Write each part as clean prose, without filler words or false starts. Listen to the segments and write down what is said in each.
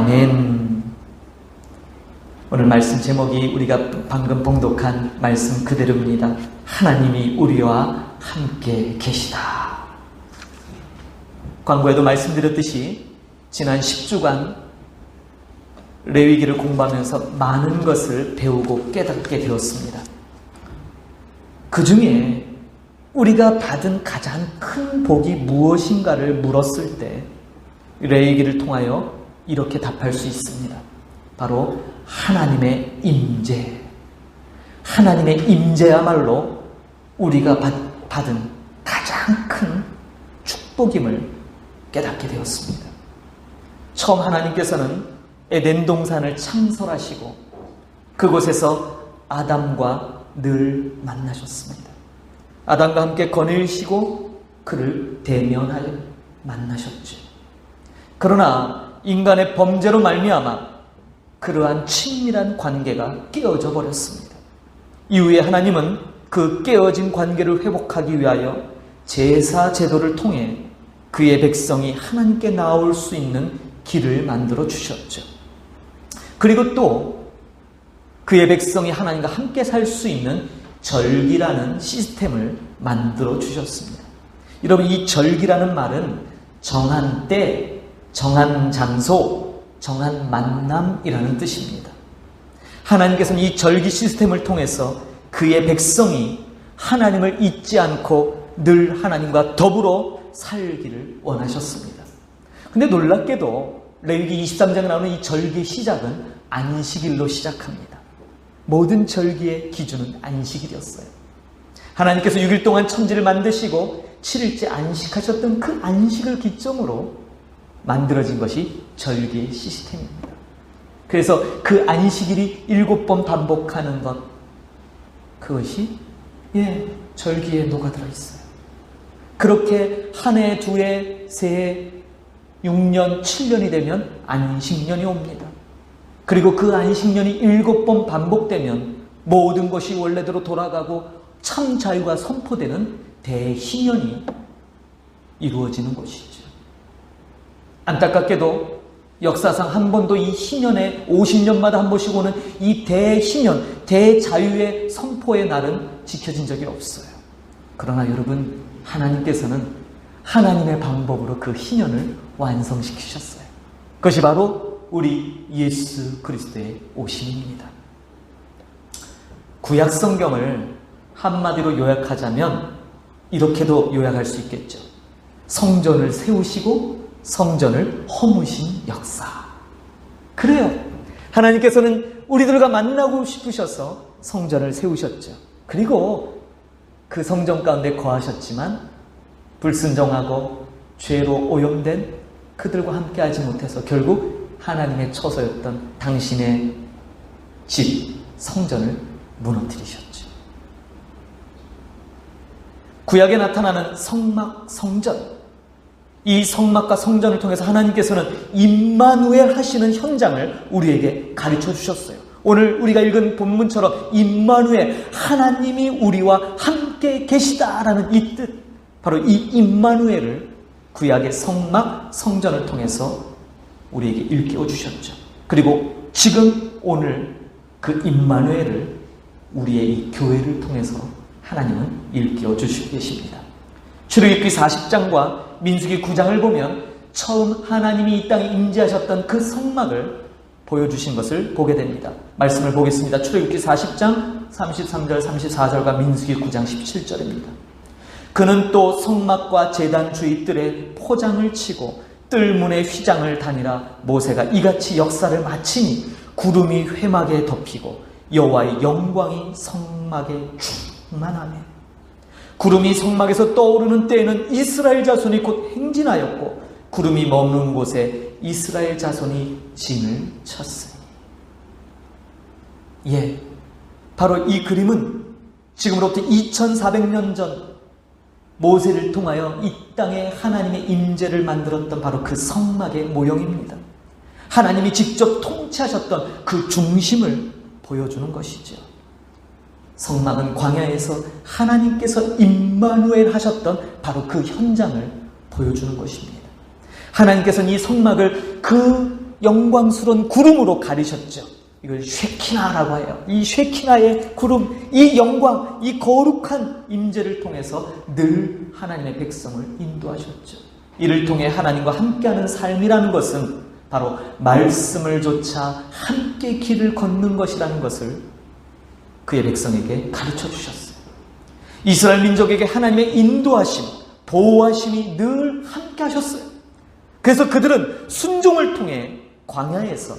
아멘. 오늘 말씀 제목이 우리가 방금 봉독한 말씀 그대로입니다. 하나님이 우리와 함께 계시다. 광고에도 말씀드렸듯이 지난 10주간 레위기를 공부하면서 많은 것을 배우고 깨닫게 되었습니다. 그 중에 우리가 받은 가장 큰 복이 무엇인가를 물었을 때 레위기를 통하여 이렇게 답할 수 있습니다. 바로 하나님의 임재. 하나님의 임재야말로 우리가 받은 가장 큰 축복임을 깨닫게 되었습니다. 처음 하나님께서는 에덴 동산을 창설하시고 그곳에서 아담과 늘 만나셨습니다. 아담과 함께 거닐시고 그를 대면하여 만나셨죠. 그러나 인간의 범죄로 말미암아 그러한 친밀한 관계가 깨어져 버렸습니다. 이후에 하나님은 그 깨어진 관계를 회복하기 위하여 제사 제도를 통해 그의 백성이 하나님께 나올 수 있는 길을 만들어 주셨죠. 그리고 또 그의 백성이 하나님과 함께 살 수 있는 절기라는 시스템을 만들어 주셨습니다. 여러분, 이 절기라는 말은 정한 때, 정한 장소, 정한 만남이라는 뜻입니다. 하나님께서는 이 절기 시스템을 통해서 그의 백성이 하나님을 잊지 않고 늘 하나님과 더불어 살기를 원하셨습니다. 근데 놀랍게도 레위기 23장에 나오는 이 절기의 시작은 안식일로 시작합니다. 모든 절기의 기준은 안식일이었어요. 하나님께서 6일 동안 천지를 만드시고 7일째 안식하셨던 그 안식을 기점으로 만들어진 것이 절기의 시스템입니다. 그래서 그 안식일이 7번 반복하는 것, 그것이 절기에 녹아들어 있어요. 그렇게 한 해, 두 해, 세 해, 6년, 7년이 되면 안식년이 옵니다. 그리고 그 안식년이 7번 반복되면 모든 것이 원래대로 돌아가고 참 자유가 선포되는 대희년이 이루어지는 것이죠. 안타깝게도 역사상 한 번도 이 희년에 50년마다 한 번씩 오는 이 대희년, 대자유의 선포의 날은 지켜진 적이 없어요. 그러나 여러분, 하나님께서는 하나님의 방법으로 그 희년을 완성시키셨어요. 그것이 바로 우리 예수 그리스도의 오심입니다. 구약 성경을 한마디로 요약하자면 이렇게도 요약할 수 있겠죠. 성전을 세우시고 성전을 허무신 역사. 그래요. 하나님께서는 우리들과 만나고 싶으셔서 성전을 세우셨죠. 그리고 그 성전 가운데 거하셨지만 불순종하고 죄로 오염된 그들과 함께하지 못해서 결국 하나님의 처소였던 당신의 집, 성전을 무너뜨리셨죠. 구약에 나타나는 성막, 성전. 이 성막과 성전을 통해서 하나님께서는 임마누엘 하시는 현장을 우리에게 가르쳐 주셨어요. 오늘 우리가 읽은 본문처럼 임마누엘, 하나님이 우리와 함께 계시다라는 이 뜻, 바로 이 임마누엘을 구약의 성막, 성전을 통해서 우리에게 일깨워 주셨죠. 그리고 지금 오늘 그 임마누엘을 우리의 이 교회를 통해서 하나님은 일깨워 주시고 계십니다. 출애굽기 40장과 민수기 9장을 보면 처음 하나님이 이 땅에 임재하셨던 그 성막을 보여주신 것을 보게 됩니다. 말씀을 보겠습니다. 출애굽기 40장 33절 34절과 민수기 9장 17절입니다. 그는 또 성막과 제단 주위 뜰에 포장을 치고 뜰문의 휘장을 다니라. 모세가 이같이 역사를 마치니 구름이 회막에 덮이고 여호와의 영광이 성막에 충만하며, 구름이 성막에서 떠오르는 때에는 이스라엘 자손이 곧 행진하였고 구름이 머무는 곳에 이스라엘 자손이 진을 쳤으니. 바로 이 그림은 지금으로부터 2400년 전 모세를 통하여 이 땅에 하나님의 임재를 만들었던 바로 그 성막의 모형입니다. 하나님이 직접 통치하셨던 그 중심을 보여주는 것이죠. 성막은 광야에서 하나님께서 임마누엘 하셨던 바로 그 현장을 보여주는 것입니다. 하나님께서는 이 성막을 그 영광스러운 구름으로 가리셨죠. 이걸 쉐키나라고 해요. 이 쉐키나의 구름, 이 영광, 이 거룩한 임재를 통해서 늘 하나님의 백성을 인도하셨죠. 이를 통해 하나님과 함께하는 삶이라는 것은 바로 말씀을 조차 함께 길을 걷는 것이라는 것을 그의 백성에게 가르쳐 주셨어요. 이스라엘 민족에게 하나님의 인도하심, 보호하심이 늘 함께 하셨어요. 그래서 그들은 순종을 통해 광야에서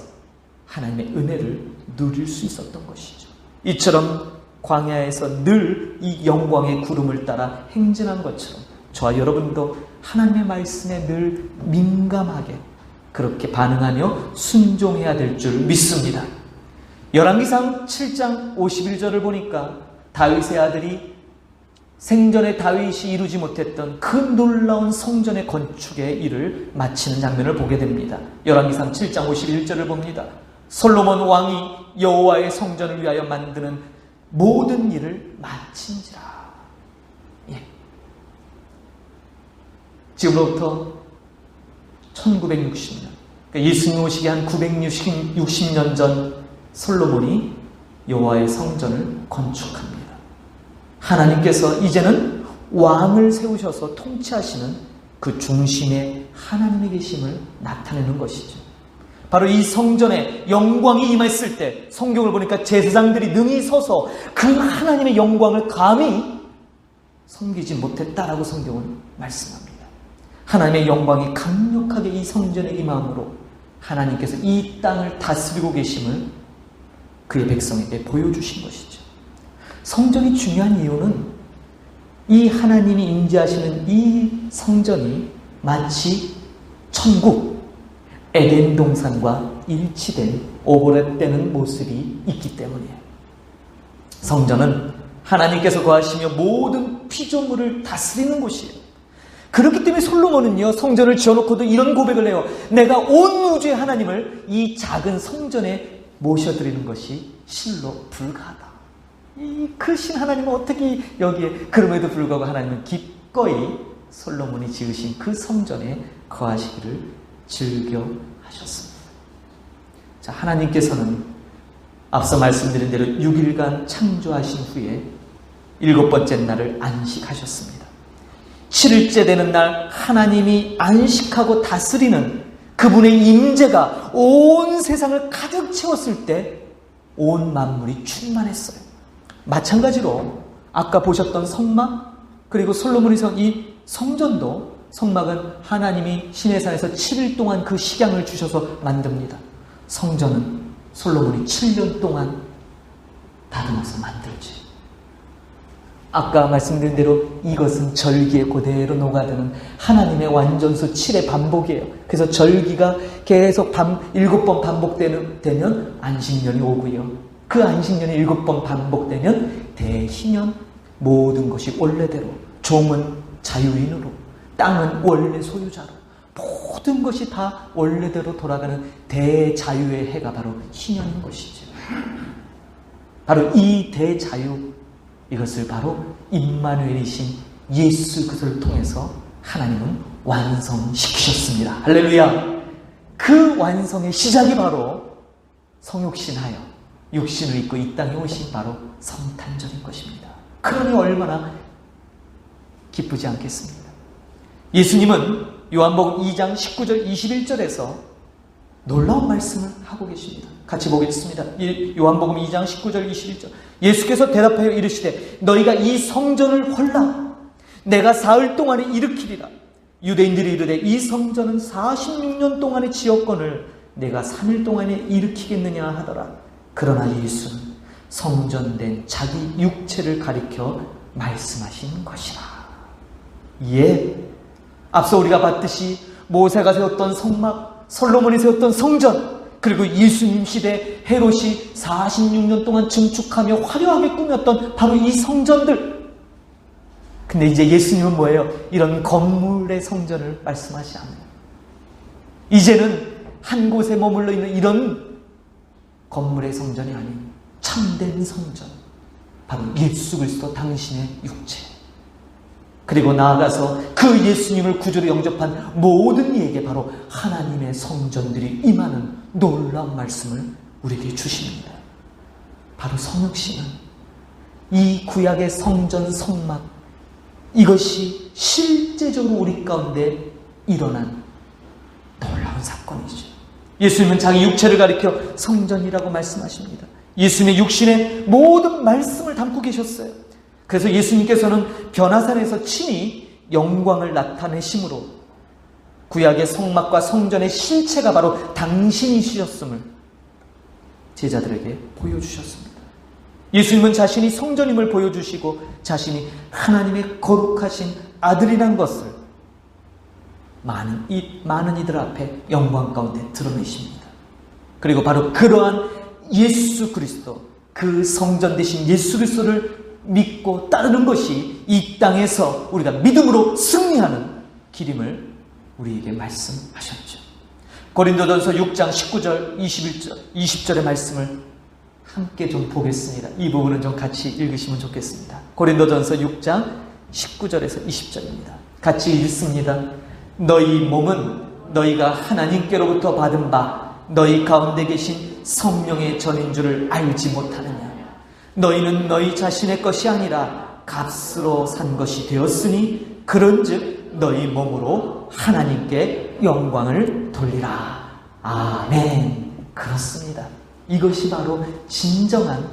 하나님의 은혜를 누릴 수 있었던 것이죠. 이처럼 광야에서 늘 이 영광의 구름을 따라 행진한 것처럼 저와 여러분도 하나님의 말씀에 늘 민감하게 그렇게 반응하며 순종해야 될 줄 믿습니다. 열왕기상 7장 51절을 보니까 다윗의 아들이 생전에 다윗이 이루지 못했던 그 놀라운 성전의 건축의 일을 마치는 장면을 보게 됩니다. 열왕기상 7장 51절을 봅니다. 솔로몬 왕이 여호와의 성전을 위하여 만드는 모든 일을 마친지라. 예. 지금으로부터 1960년, 그러니까 예수님 오시기 한 960년 전 솔로몬이 여호와의 성전을 건축합니다. 하나님께서 이제는 왕을 세우셔서 통치하시는 그 중심에 하나님의 계심을 나타내는 것이죠. 바로 이 성전에 영광이 임했을 때 성경을 보니까 제사장들이 능히 서서 그 하나님의 영광을 감히 섬기지 못했다라고 성경은 말씀합니다. 하나님의 영광이 강력하게 이 성전에 임함으로 하나님께서 이 땅을 다스리고 계심을 그의 백성에게 보여주신 것이죠. 성전이 중요한 이유는 이 하나님이 임재하시는 이 성전이 마치 천국, 에덴 동산과 일치된 오버랩되는 모습이 있기 때문이에요. 성전은 하나님께서 거하시며 모든 피조물을 다스리는 곳이에요. 그렇기 때문에 솔로몬은요, 성전을 지어놓고도 이런 고백을 해요. 내가 온 우주의 하나님을 이 작은 성전에 모셔드리는 것이 실로 불가하다. 이 크신 하나님은 어떻게 여기에, 그럼에도 불구하고 하나님은 기꺼이 솔로몬이 지으신 그 성전에 거하시기를 즐겨 하셨습니다. 자, 하나님께서는 앞서 말씀드린 대로 6일간 창조하신 후에 7번째 날을 안식하셨습니다. 7일째 되는 날 하나님이 안식하고 다스리는 그분의 임재가 온 세상을 가득 채웠을 때 온 만물이 충만했어요. 마찬가지로 아까 보셨던 성막, 그리고 솔로몬이 세운 이 성전도, 성막은 하나님이 시내산에서 7일 동안 그 식양을 주셔서 만듭니다. 성전은 솔로몬이 7년 동안 다듬어서 만들지. 아까 말씀드린 대로 이것은 절기에 그대로 녹아드는 하나님의 완전수 7의 반복이에요. 그래서 절기가 계속 7번 반복되면 안식년이 오고요. 그 안식년이 7번 반복되면 대희년, 모든 것이 원래대로, 종은 자유인으로, 땅은 원래 소유자로, 모든 것이 다 원래대로 돌아가는 대자유의 해가 바로 희년인 것이죠. 바로 이 대자유, 이것을 바로 임마누엘이신 예수 그리스도를 통해서 하나님은 완성시키셨습니다. 할렐루야! 그 완성의 시작이 바로 성육신하여 육신을 입고 이 땅에 오신 바로 성탄절인 것입니다. 그러니 얼마나 기쁘지 않겠습니까? 예수님은 요한복음 2장 19절 21절에서 놀라운 말씀을 하고 계십니다. 같이 보겠습니다. 요한복음 2장 19절 21절. 예수께서 대답하여 이르시되 너희가 이 성전을 헐라 내가 사흘 동안에 일으키리라. 유대인들이 이르되 이 성전은 46년 동안에 지었거늘 내가 3일 동안에 일으키겠느냐 하더라. 그러나 예수는 성전된 자기 육체를 가리켜 말씀하신 것이라. 예, 앞서 우리가 봤듯이 모세가 세웠던 성막, 솔로몬이 세웠던 성전, 그리고 예수님 시대 헤롯이 46년 동안 증축하며 화려하게 꾸몄던 바로 이 성전들. 근데 이제 예수님은 뭐예요? 이런 건물의 성전을 말씀하지 않아요. 이제는 한 곳에 머물러 있는 이런 건물의 성전이 아닌 참된 성전, 바로 예수 그리스도 당신의 육체. 그리고 나아가서 그 예수님을 구주로 영접한 모든 이에게 바로 하나님의 성전들이 임하는 놀라운 말씀을 우리에게 주십니다. 바로 성육신은 이 구약의 성전 성막, 이것이 실제적으로 우리 가운데 일어난 놀라운 사건이죠. 예수님은 자기 육체를 가리켜 성전이라고 말씀하십니다. 예수님의 육신의 모든 말씀을 담고 계셨어요. 그래서 예수님께서는 변화산에서 친히 영광을 나타내심으로 구약의 성막과 성전의 실체가 바로 당신이셨음을 제자들에게 보여주셨습니다. 예수님은 자신이 성전임을 보여주시고 자신이 하나님의 거룩하신 아들이란 것을 많은 이들 앞에 영광 가운데 드러내십니다. 그리고 바로 그러한 예수 그리스도, 그 성전 되신 예수 그리스도를 믿고 따르는 것이 이 땅에서 우리가 믿음으로 승리하는 길임을 우리에게 말씀하셨죠. 고린도전서 6장 19절, 20절의 말씀을 함께 좀 보겠습니다. 이 부분은 좀 같이 읽으시면 좋겠습니다. 고린도전서 6장 19절에서 20절입니다. 같이 읽습니다. 너희 몸은 너희가 하나님께로부터 받은 바 너희 가운데 계신 성령의 전인 줄을 알지 못하느냐. 너희는 너희 자신의 것이 아니라 값으로 산 것이 되었으니 그런즉 너희 몸으로 하나님께 영광을 돌리라. 아멘. 그렇습니다. 이것이 바로 진정한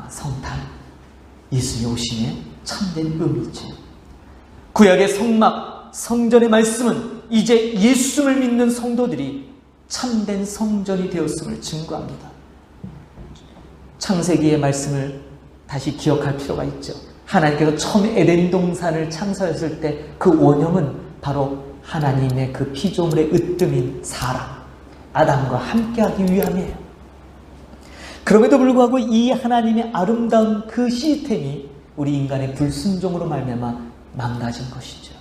성탄, 예수님의 오심의 참된 의미죠. 구약의 성막, 성전의 말씀은 이제 예수를 믿는 성도들이 참된 성전이 되었음을 증거합니다. 창세기의 말씀을 다시 기억할 필요가 있죠. 하나님께서 처음 에덴 동산을 창설했을 때 그 원형은 바로 하나님의 그 피조물의 으뜸인 사람, 아담과 함께하기 위함이에요. 그럼에도 불구하고 이 하나님의 아름다운 그 시스템이 우리 인간의 불순종으로 말미암아 망가진 것이죠.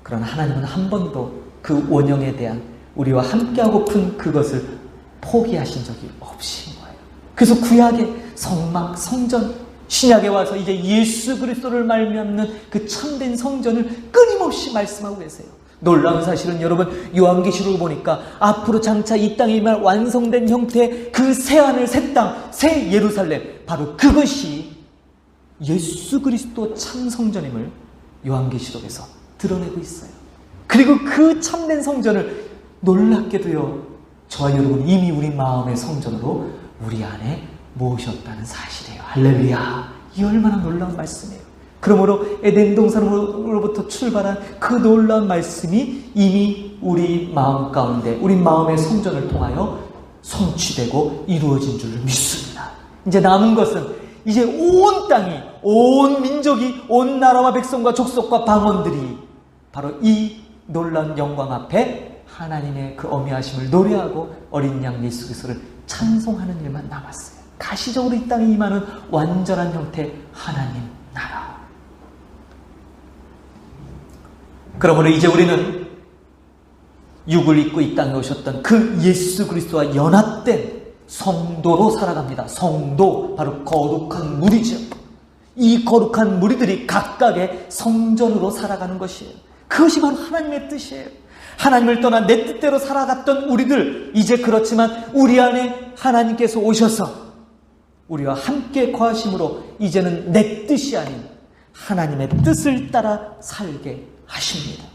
그러나 하나님은 한 번도 그 원형에 대한 우리와 함께하고픈 그것을 포기하신 적이 없으신 거예요. 그래서 구약의 성막, 성전, 신약에 와서 이제 예수 그리스도를 말미암는 그 참된 성전을 끊임없이 말씀하고 계세요. 놀라운 사실은 여러분, 요한계시록을 보니까 앞으로 장차 이 땅에 임할 완성된 형태의 그 새하늘, 새 땅, 새 예루살렘, 바로 그것이 예수 그리스도 참 성전임을 요한계시록에서 드러내고 있어요. 그리고 그 참된 성전을 놀랍게도요, 저와 여러분 이미 우리 마음의 성전으로 우리 안에 모으셨다는 사실이에요. 할렐루야. 이 얼마나 놀라운 말씀이에요. 그러므로 에덴 동산으로부터 출발한 그 놀라운 말씀이 이미 우리 마음 가운데, 우리 마음의 성전을 통하여 성취되고 이루어진 줄을 믿습니다. 이제 남은 것은 이제 온 땅이, 온 민족이, 온 나라와 백성과 족속과 방언들이 바로 이 놀라운 영광 앞에 하나님의 그 어미하심을 노래하고 어린 양 예수 그리스도를 찬송하는 일만 남았어요. 가시적으로 이 땅에 임하는 완전한 형태 하나님 나라. 그러므로 이제 우리는 육을 입고 이 땅에 오셨던 그 예수 그리스도와 연합된 성도로 살아갑니다. 성도, 바로 거룩한 무리죠. 이 거룩한 무리들이 각각의 성전으로 살아가는 것이에요. 그것이 바로 하나님의 뜻이에요. 하나님을 떠나 내 뜻대로 살아갔던 우리들, 이제 그렇지만 우리 안에 하나님께서 오셔서 우리와 함께 거하심으로 이제는 내 뜻이 아닌 하나님의 뜻을 따라 살게 하십니다.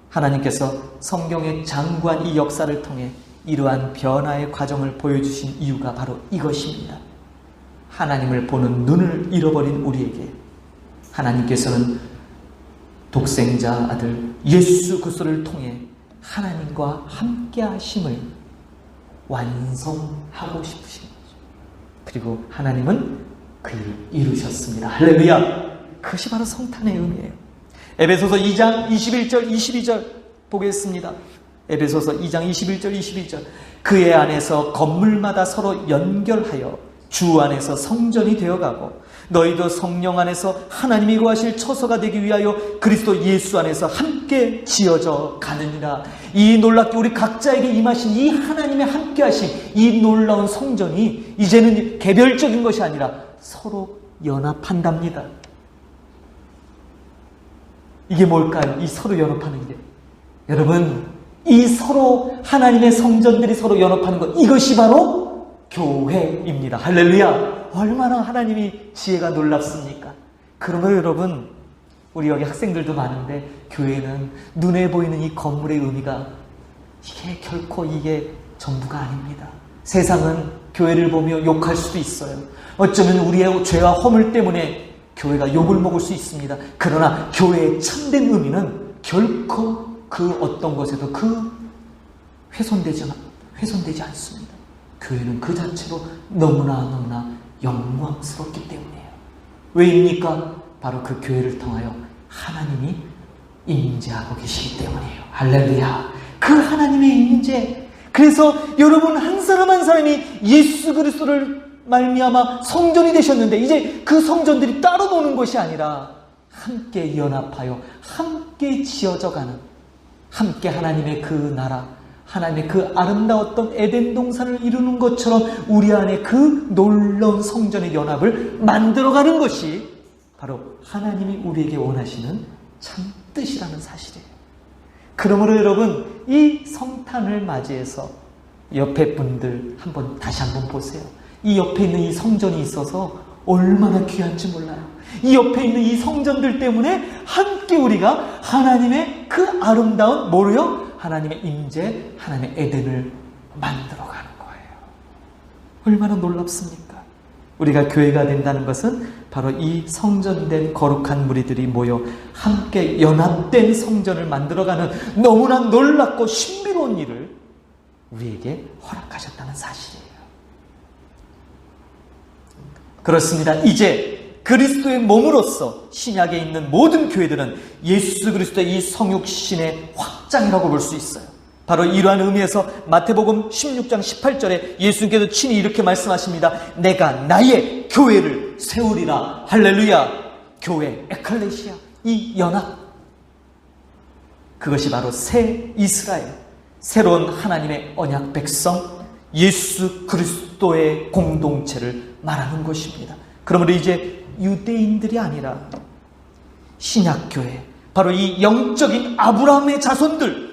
하나님께서 성경의 장구한 이 역사를 통해 이러한 변화의 과정을 보여주신 이유가 바로 이것입니다. 하나님을 보는 눈을 잃어버린 우리에게 하나님께서는 독생자 아들 예수 그리스도를 통해 하나님과 함께 하심을 완성하고 싶으신 거죠. 그리고 하나님은 그를 이루셨습니다. 할렐루야. 그것이 바로 성탄의 의미예요. 에베소서 2장 21절 22절 보겠습니다. 에베소서 2장 21절 22절 그의 안에서 건물마다 서로 연결하여 주 안에서 성전이 되어가고 너희도 성령 안에서 하나님이 거하실 처소가 되기 위하여 그리스도 예수 안에서 함께 지어져 가느니라. 이 놀랍게 우리 각자에게 임하신 이 하나님의 함께 하신 이 놀라운 성전이 이제는 개별적인 것이 아니라 서로 연합한답니다. 이게 뭘까요? 이 서로 연합하는 게. 여러분, 이 서로 하나님의 성전들이 서로 연합하는 것, 이것이 바로 교회입니다. 할렐루야! 얼마나 하나님이 지혜가 놀랍습니까? 그러므로 여러분, 우리 여기 학생들도 많은데 교회는 눈에 보이는 이 건물의 의미가 이게 결코 이게 전부가 아닙니다. 세상은 교회를 보며 욕할 수도 있어요. 어쩌면 우리의 죄와 허물 때문에 교회가 욕을 먹을 수 있습니다. 그러나 교회의 참된 의미는 결코 그 어떤 것에도 훼손되지 않습니다. 교회는 그 자체로 너무나 영광스럽기 때문이에요. 왜입니까? 바로 그 교회를 통하여 하나님이 임재하고 계시기 때문이에요. 할렐루야! 그 하나님의 임재. 그래서 여러분 한 사람 한 사람이 예수 그리스도를 말미암아 성전이 되셨는데, 이제 그 성전들이 따로 노는 것이 아니라 함께 연합하여 함께 지어져가는, 함께 하나님의 그 나라, 하나님의 그 아름다웠던 에덴 동산을 이루는 것처럼 우리 안에 그 놀라운 성전의 연합을 만들어가는 것이 바로 하나님이 우리에게 원하시는 참 뜻이라는 사실이에요. 그러므로 여러분, 이 성탄을 맞이해서 옆에 분들 다시 한번 보세요. 이 옆에 있는 이 성전이 있어서 얼마나 귀한지 몰라요. 이 옆에 있는 이 성전들 때문에 함께 우리가 하나님의 그 아름다운 뭐로요? 하나님의 임재, 하나님의 에덴을 만들어가는 거예요. 얼마나 놀랍습니까? 우리가 교회가 된다는 것은 바로 이 성전된 거룩한 무리들이 모여 함께 연합된 성전을 만들어가는 너무나 놀랍고 신비로운 일을 우리에게 허락하셨다는 사실이에요. 그렇습니다. 이제 그리스도의 몸으로서 신약에 있는 모든 교회들은 예수 그리스도의 이 성육신의 확장이라고 볼 수 있어요. 바로 이러한 의미에서 마태복음 16장 18절에 예수님께서 친히 이렇게 말씀하십니다. 내가 나의 교회를 세우리라. 할렐루야. 교회, 에클레시아, 이 연합, 그것이 바로 새 이스라엘, 새로운 하나님의 언약 백성 예수 그리스도의 공동체를 말하는 것입니다. 그러므로 이제 유대인들이 아니라 신약교회, 바로 이 영적인 아브라함의 자손들,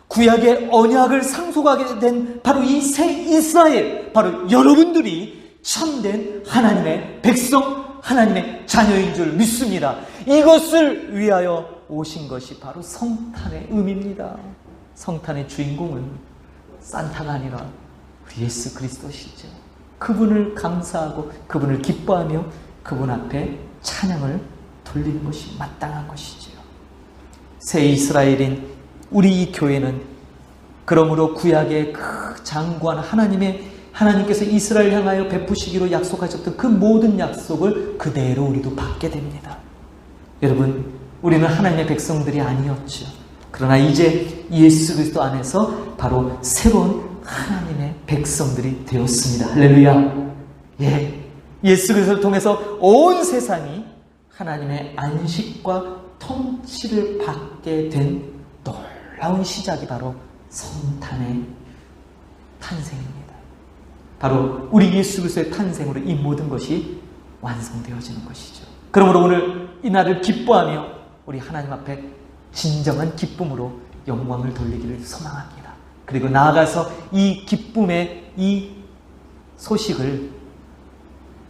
구약의 언약을 상속하게 된 바로 이 새 이스라엘, 바로 여러분들이 참된 하나님의 백성, 하나님의 자녀인 줄 믿습니다. 이것을 위하여 오신 것이 바로 성탄의 의미입니다. 성탄의 주인공은 산타가 아니라 우리 예수 그리스도시죠. 그분을 감사하고 그분을 기뻐하며 그분 앞에 찬양을 돌리는 것이 마땅한 것이죠. 새 이스라엘인 우리 이 교회는 그러므로 구약의 그 장구한 하나님께서 이스라엘 향하여 베푸시기로 약속하셨던 그 모든 약속을 그대로 우리도 받게 됩니다. 여러분, 우리는 하나님의 백성들이 아니었죠. 그러나 이제 예수 그리스도 안에서 바로 새로운 하나님의 백성들이 되었습니다. 할렐루야. 예수 그리스도를 통해서 온 세상이 하나님의 안식과 통치를 받게 된 놀라운 시작이 바로 성탄의 탄생입니다. 바로 우리 예수 그리스도의 탄생으로 이 모든 것이 완성되어지는 것이죠. 그러므로 오늘 이 날을 기뻐하며 우리 하나님 앞에 진정한 기쁨으로 영광을 돌리기를 소망합니다. 그리고 나아가서 이 기쁨의 이 소식을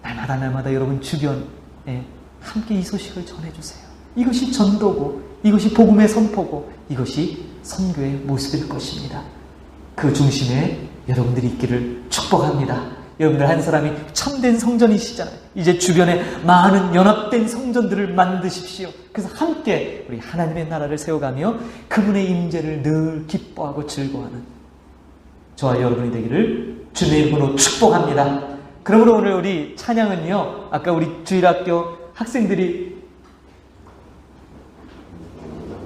날마다 여러분 주변에 함께 이 소식을 전해주세요. 이것이 전도고, 이것이 복음의 선포고, 이것이 선교의 모습일 것입니다. 그 중심에 여러분들이 있기를 축복합니다. 여러분들 한 사람이 참된 성전이시잖아요. 이제 주변에 많은 연합된 성전들을 만드십시오. 그래서 함께 우리 하나님의 나라를 세워가며 그분의 임재를 늘 기뻐하고 즐거워하는 저와 여러분이 되기를 주님의 이름으로 축복합니다. 그러므로 오늘 우리 찬양은요, 아까 우리 주일학교 학생들이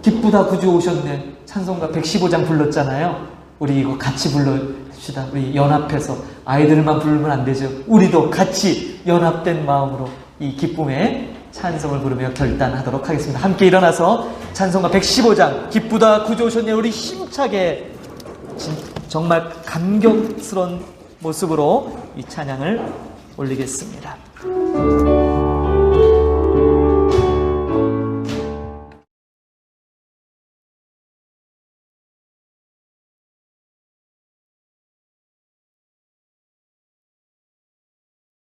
기쁘다 구주 오셨네 찬송가 115장 불렀잖아요. 우리 이거 같이 불러봅시다. 우리 연합해서. 아이들만 부르면 안 되죠. 우리도 같이 연합된 마음으로 이 기쁨의 찬송을 부르며 결단하도록 하겠습니다. 함께 일어나서 찬송가 115장 기쁘다 구주 오셨네, 우리 힘차게 정말 감격스러운 모습으로 이 찬양을 올리겠습니다.